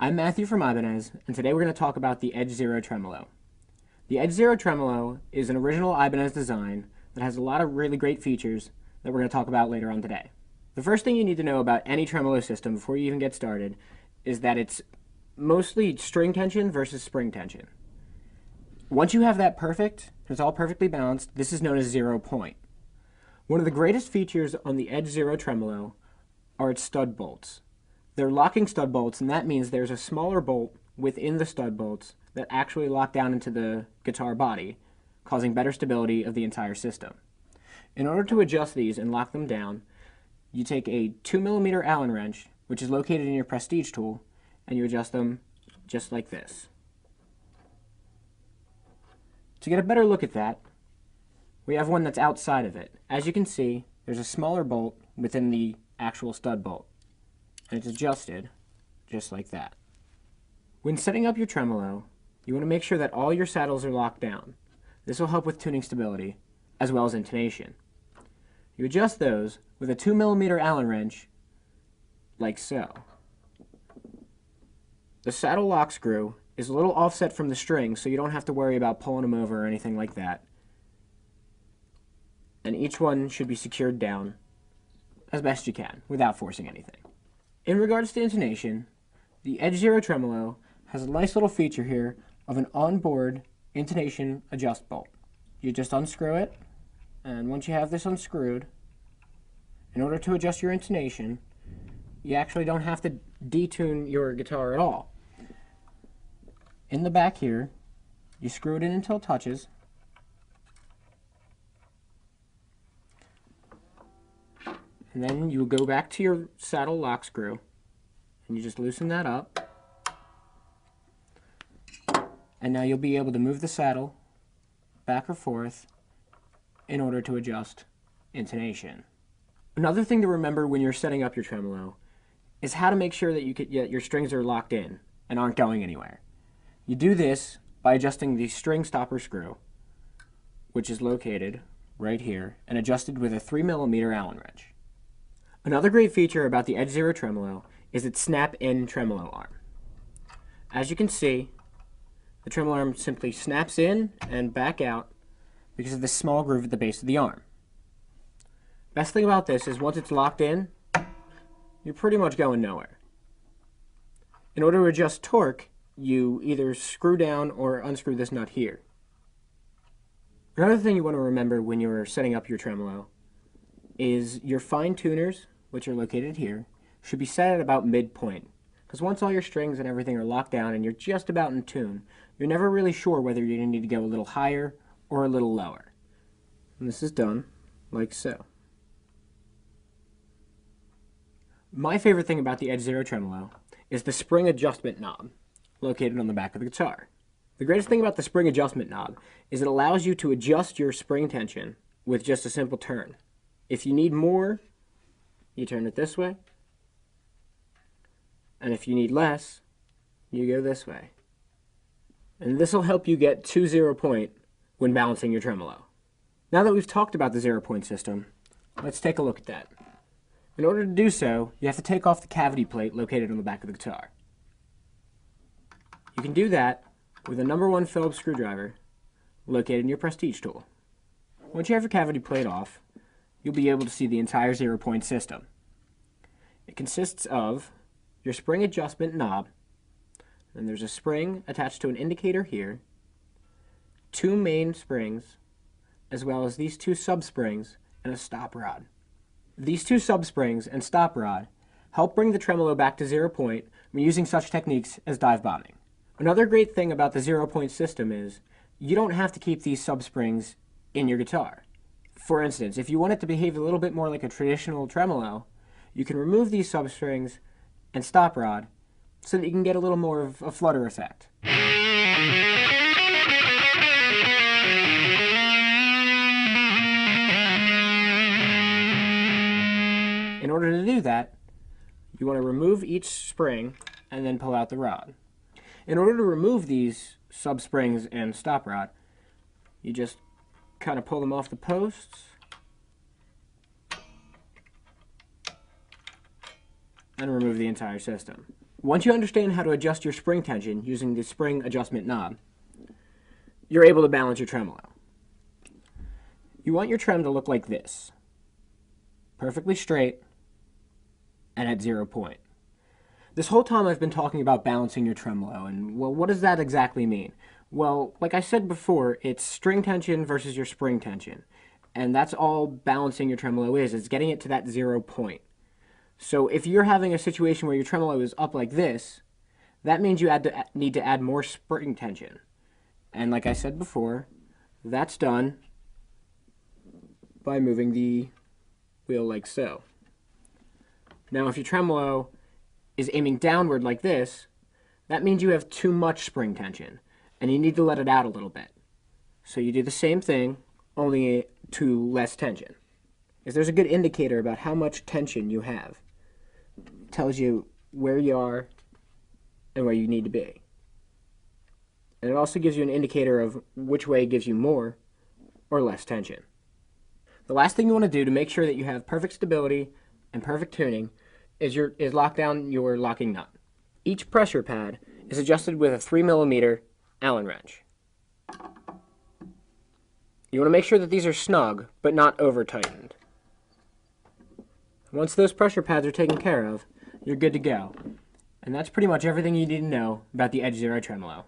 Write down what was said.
I'm Matthew from Ibanez, and today we're going to talk about the Edge Zero Tremolo. The Edge Zero Tremolo is an original Ibanez design that has a lot of really great features that we're going to talk about later on today. The first thing you need to know about any tremolo system before you even get started is that it's mostly string tension versus spring tension. Once you have that perfect, it's all perfectly balanced, this is known as 0 point. One of the greatest features on the Edge Zero Tremolo are its stud bolts. They're locking stud bolts, and that means there's a smaller bolt within the stud bolts that actually lock down into the guitar body, causing better stability of the entire system. In order to adjust these and lock them down, you take a 2mm Allen wrench, which is located in your Prestige tool, and you adjust them just like this. To get a better look at that, we have one that's outside of it. As you can see, there's a smaller bolt within the actual stud bolt, and it's adjusted just like that. When setting up your tremolo, you want to make sure that all your saddles are locked down. This will help with tuning stability, as well as intonation. You adjust those with a 2mm Allen wrench, like so. The saddle lock screw is a little offset from the string, so you don't have to worry about pulling them over or anything like that. And each one should be secured down as best you can, without forcing anything. In regards to intonation, the Edge Zero Tremolo has a nice little feature here of an onboard intonation adjust bolt. You just unscrew it, and once you have this unscrewed, in order to adjust your intonation, you actually don't have to detune your guitar at all. In the back here, you screw it in until it touches, and then you go back to your saddle lock screw, and you just loosen that up, and now you'll be able to move the saddle back or forth in order to adjust intonation. Another thing to remember when you're setting up your tremolo is how to make sure that your strings are locked in and aren't going anywhere. You do this by adjusting the string stopper screw, which is located right here, and adjusted with a 3mm Allen wrench. Another great feature about the Edge Zero Tremolo is its snap-in tremolo arm. As you can see, the tremolo arm simply snaps in and back out because of this small groove at the base of the arm. Best thing about this is once it's locked in, you're pretty much going nowhere. In order to adjust torque, you either screw down or unscrew this nut here. Another thing you want to remember when you're setting up your tremolo is your fine tuners, which are located here, should be set at about midpoint. Because once all your strings and everything are locked down and you're just about in tune, you're never really sure whether you're going to need to go a little higher or a little lower. And this is done like so. My favorite thing about the Edge Zero Tremolo is the spring adjustment knob located on the back of the guitar. The greatest thing about the spring adjustment knob is it allows you to adjust your spring tension with just a simple turn. If you need more, you turn it this way, and if you need less, you go this way. And this will help you get to 0 point when balancing your tremolo. Now that we've talked about the 0 point system, let's take a look at that. In order to do so, you have to take off the cavity plate located on the back of the guitar. You can do that with a number 1 Phillips screwdriver located in your Prestige tool. Once you have your cavity plate off, you'll be able to see the entire 0 point system. It consists of your spring adjustment knob, and there's a spring attached to an indicator here, 2 main springs, as well as these 2 sub-springs and a stop rod. These 2 sub-springs and stop rod help bring the tremolo back to 0 point when using such techniques as dive bombing. Another great thing about the 0 point system is you don't have to keep these sub-springs in your guitar. For instance, if you want it to behave a little bit more like a traditional tremolo, you can remove these sub-springs and stop rod so that you can get a little more of a flutter effect. In order to do that, you want to remove each spring and then pull out the rod. In order to remove these sub-springs and stop rod, you just kind of pull them off the posts and remove the entire system. Once you understand how to adjust your spring tension using the spring adjustment knob, you're able to balance your tremolo. You want your trem to look like this. Perfectly straight and at 0 point. This whole time I've been talking about balancing your tremolo, and well, what does that exactly mean? Well, like I said before, it's string tension versus your spring tension. And that's all balancing your tremolo is getting it to that 0 point. So if you're having a situation where your tremolo is up like this, that means you need to add more spring tension. And like I said before, that's done by moving the wheel like so. Now if your tremolo is aiming downward like this, that means you have too much spring tension, and you need to let it out a little bit. So you do the same thing, only to less tension. If there's a good indicator about how much tension you have, it tells you where you are and where you need to be. And it also gives you an indicator of which way gives you more or less tension. The last thing you want to do to make sure that you have perfect stability and perfect tuning is lock down your locking nut. Each pressure pad is adjusted with a 3mm Allen wrench. You want to make sure that these are snug, but not over-tightened. Once those pressure pads are taken care of, you're good to go. And that's pretty much everything you need to know about the Edge Zero Tremolo.